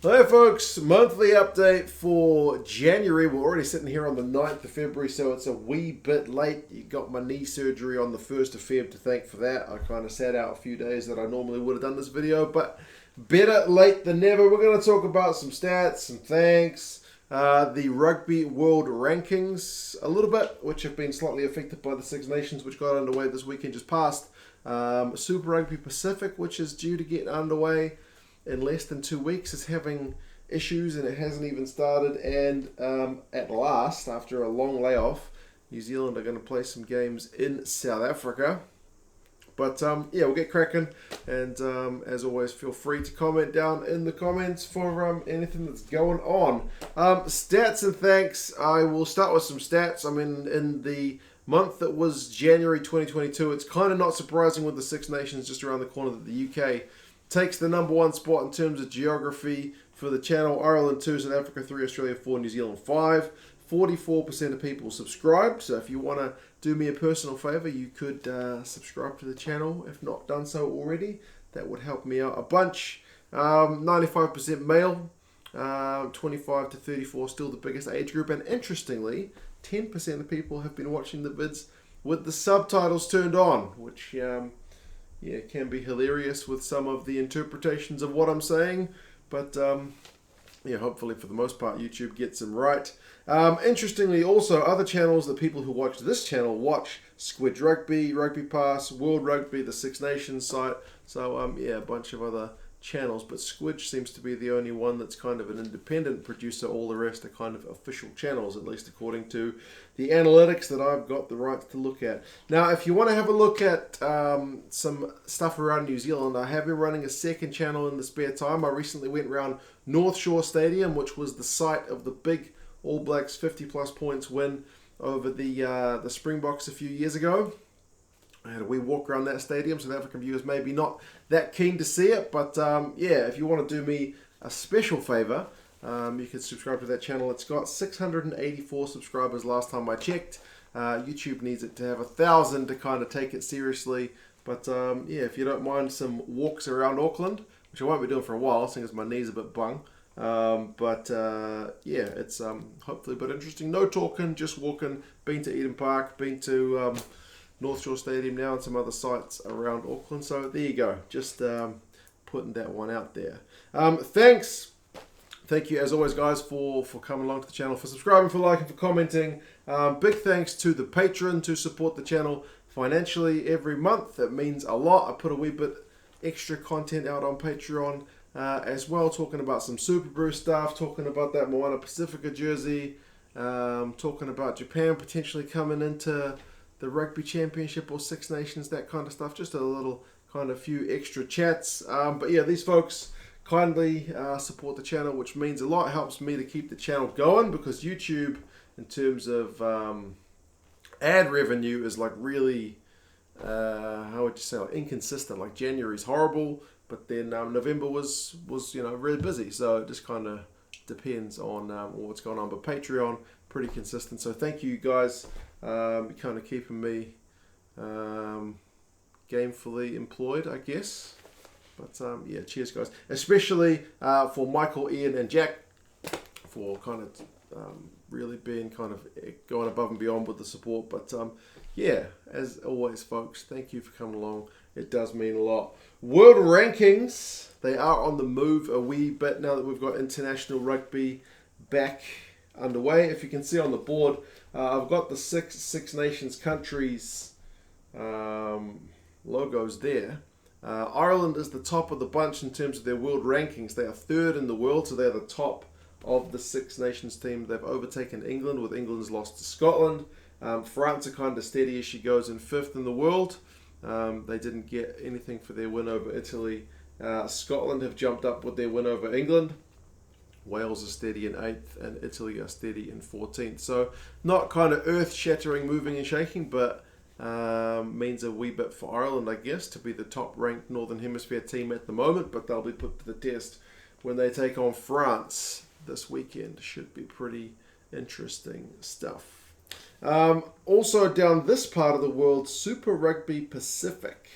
Hi folks, monthly update for January. We're already sitting here on the 9th of February, so it's a wee bit late. You got my knee surgery on the 1st of Feb to thank for that. I kind of sat out a few days that I normally would have done this video, but better late than never. We're going to talk about some stats, some thanks, the Rugby World Rankings a little bit, which have been slightly affected by the Six Nations, which got underway this weekend just past. Super Rugby Pacific, which is due to get underway in less than 2 weeks, is having issues and it hasn't even started. And at last, after a long layoff, New Zealand are going to play some games in South Africa. But yeah, we'll get cracking. And as always, feel free to comment down in the comments for anything that's going on. Stats and thanks. I will start with some stats. I mean, in the month that was January 2022, it's kind of not surprising with the Six Nations just around the corner that the UK takes the number one spot in terms of geography for the channel. Ireland 2, South Africa 3, Australia 4, New Zealand 5. 44% of people subscribed. So if you want to do me a personal favour, you could subscribe to the channel if not done so already. That would help me out a bunch. 95% male, 25 to 34 still the biggest age group. And interestingly, 10% of people have been watching the vids with the subtitles turned on, which yeah, can be hilarious with some of the interpretations of what I'm saying, but yeah, hopefully for the most part YouTube gets them right. Interestingly, also other channels that people who watch this channel watch: Squid Rugby, Rugby Pass, World Rugby, the Six Nations site. So yeah, a bunch of other channels, but Squidge seems to be the only one that's kind of an independent producer. All the rest are kind of official channels, at least according to the analytics that I've got the right to look at. Now, if you want to have a look at some stuff around New Zealand, I have been running a second channel in the spare time. I recently went around North Shore Stadium, which was the site of the big All Blacks 50 plus points win over the Springboks a few years ago. I had a wee walk around that stadium, so the African viewers maybe not that keen to see it, but yeah, if you want to do me a special favour, you can subscribe to that channel. It's got 684 subscribers last time I checked. YouTube needs it to have 1,000 to kind of take it seriously, but yeah, if you don't mind some walks around Auckland, which I won't be doing for a while, seeing as my knee's a bit bung, but yeah, it's hopefully a bit interesting. No talking, just walking. Been to Eden Park, been to North Shore Stadium now, and some other sites around Auckland. So there you go. Just putting that one out there. Thanks. Thank you, as always, guys, for coming along to the channel, for subscribing, for liking, for commenting. Big thanks to the patron to support the channel financially every month. It means a lot. I put a wee bit extra content out on Patreon as well, talking about some Super Brew stuff, talking about that Moana Pacifica jersey, talking about Japan potentially coming into the Rugby Championship or Six Nations, that kind of stuff. Just a little kind of few extra chats. But yeah, these folks kindly support the channel, which means a lot. It helps me to keep the channel going, because YouTube, in terms of ad revenue, is like really, how would you say, like inconsistent. Like January's horrible, but then November was you know, really busy. So it just kind of depends on what's going on. But Patreon, pretty consistent. So thank you guys. Kind of keeping me gamefully employed, I guess. But yeah, cheers, guys. Especially for Michael, Ian, and Jack, for kind of really being kind of going above and beyond with the support. But yeah, as always, folks, thank you for coming along. It does mean a lot. World rankings, they are on the move a wee bit now that we've got international rugby back underway. If you can see on the board, I've got the Six Nations countries logos there. Ireland is the top of the bunch in terms of their world rankings. They are third in the world, so they're the top of the Six Nations team. They've overtaken England, with England's loss to Scotland. France are kind of steady as she goes in fifth in the world. They didn't get anything for their win over Italy. Scotland have jumped up with their win over England. Wales is steady in 8th, and Italy are steady in 14th. So not kind of earth-shattering, moving and shaking, but means a wee bit for Ireland, I guess, to be the top-ranked Northern Hemisphere team at the moment. But they'll be put to the test when they take on France this weekend. Should be pretty interesting stuff. Also down this part of the world, Super Rugby Pacific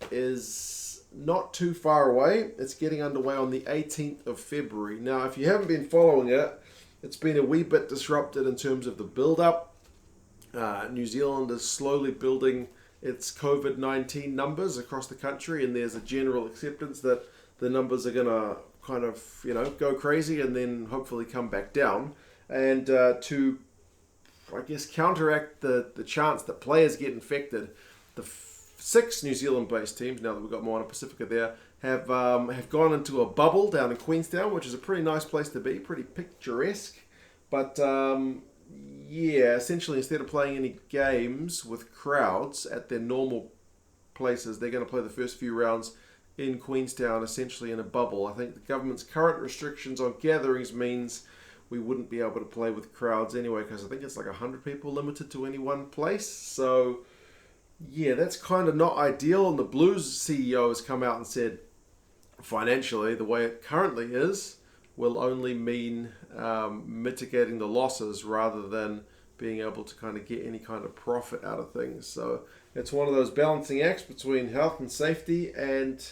is not too far away. It's getting underway on the 18th of February. Now, if you haven't been following it, it's been a wee bit disrupted in terms of the build-up. New Zealand is slowly building its COVID-19 numbers across the country, and there's a general acceptance that the numbers are going to kind of, go crazy and then hopefully come back down. And to, I guess, counteract the chance that players get infected, the 6 New Zealand-based teams, now that we've got Moana Pacifica there, have gone into a bubble down in Queenstown, which is a pretty nice place to be, pretty picturesque. But essentially instead of playing any games with crowds at their normal places, they're going to play the first few rounds in Queenstown, essentially in a bubble. I think the government's current restrictions on gatherings means we wouldn't be able to play with crowds anyway, because I think it's like 100 people limited to any one place. So that's kind of not ideal. And the Blues CEO has come out and said, financially, the way it currently is will only mean mitigating the losses rather than being able to kind of get any kind of profit out of things. So it's one of those balancing acts between health and safety and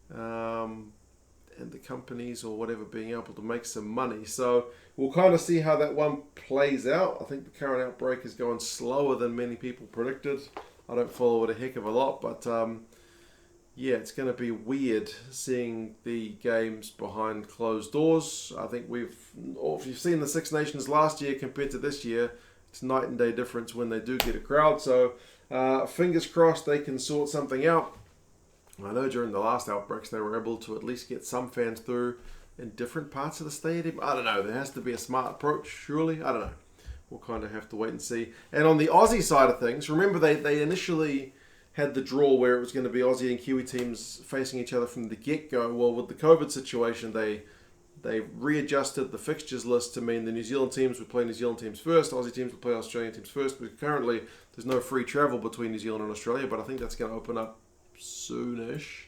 the companies or whatever being able to make some money. So we'll kind of see how that one plays out. I think the current outbreak is going slower than many people predicted. I don't follow it a heck of a lot, but it's going to be weird seeing the games behind closed doors. I think if you've seen the Six Nations last year compared to this year, it's night and day difference when they do get a crowd. So fingers crossed they can sort something out. I know during the last outbreaks they were able to at least get some fans through in different parts of the stadium. I don't know. There has to be a smart approach, surely. I don't know. We'll kind of have to wait and see. And on the Aussie side of things, remember they initially had the draw where it was going to be Aussie and Kiwi teams facing each other from the get-go. Well, with the COVID situation, they readjusted the fixtures list to mean the New Zealand teams would play New Zealand teams first, Aussie teams would play Australian teams first. But currently, there's no free travel between New Zealand and Australia, but I think that's going to open up soonish.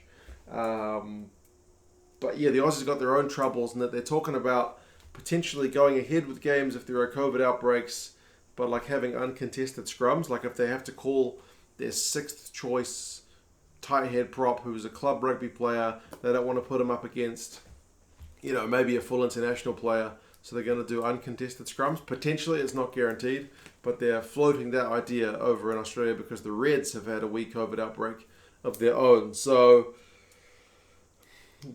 But the Aussies got their own troubles, and that they're talking about potentially going ahead with games if there are COVID outbreaks, but like having uncontested scrums, like if they have to call their 6th choice tight head prop who's a club rugby player, they don't want to put him up against, maybe a full international player, so they're going to do uncontested scrums. Potentially, it's not guaranteed, but they're floating that idea over in Australia because the Reds have had a wee COVID outbreak of their own. So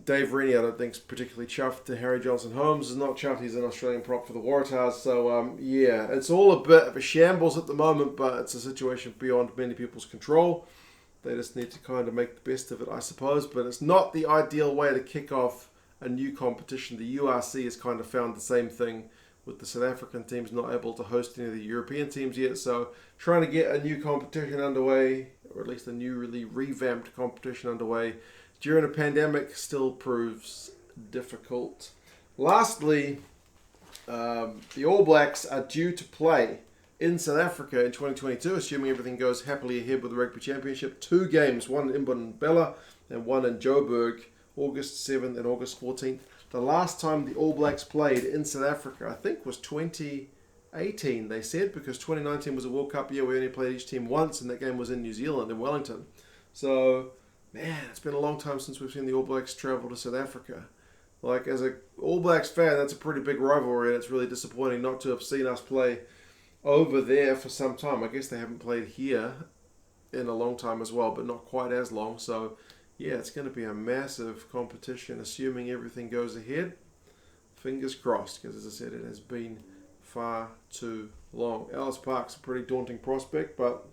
Dave Rennie, I don't think, is particularly chuffed. Harry Johnson-Holmes is not chuffed. He's an Australian prop for the Waratahs. So, it's all a bit of a shambles at the moment, but it's a situation beyond many people's control. They just need to kind of make the best of it, I suppose. But it's not the ideal way to kick off a new competition. The URC has kind of found the same thing with the South African teams not able to host any of the European teams yet. So trying to get a new competition underway, or at least a new really revamped competition underway during a pandemic still proves difficult. Lastly, the All Blacks are due to play in South Africa in 2022, assuming everything goes happily ahead with the Rugby Championship. 2 games, one in Mbombela and one in Joburg, August 7th and August 14th. The last time the All Blacks played in South Africa, I think, was 2018, they said, because 2019 was a World Cup year. We only played each team once, and that game was in New Zealand, in Wellington. So, man, it's been a long time since we've seen the All Blacks travel to South Africa. Like, as an All Blacks fan, that's a pretty big rivalry, and it's really disappointing not to have seen us play over there for some time. I guess they haven't played here in a long time as well, but not quite as long. So, it's going to be a massive competition, assuming everything goes ahead. Fingers crossed, because as I said, it has been far too long. Ellis Park's a pretty daunting prospect, but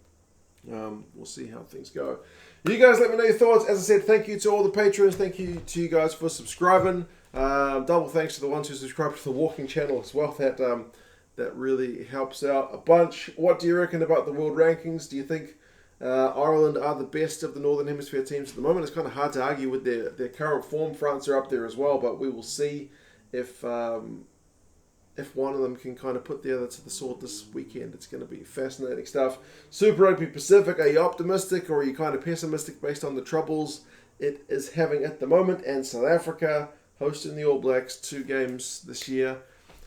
we'll see how things go. You guys let me know your thoughts. As I said, thank you to all the patrons. Thank you to you guys for subscribing. Double thanks to the ones who subscribe to the Walking channel as well. That really helps out a bunch. What do you reckon about the world rankings? Do you think Ireland are the best of the Northern Hemisphere teams at the moment? It's kind of hard to argue with their current form. France are up there as well, but we will see if one of them can kind of put the other to the sword this weekend. It's going to be fascinating stuff. Super Rugby Pacific, are you optimistic or are you kind of pessimistic based on the troubles it is having at the moment? And South Africa hosting the All Blacks 2 games this year.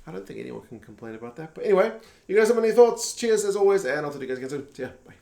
I don't think anyone can complain about that. But anyway, you guys have any thoughts? Cheers as always, and I'll talk to you guys again soon. See ya. Bye.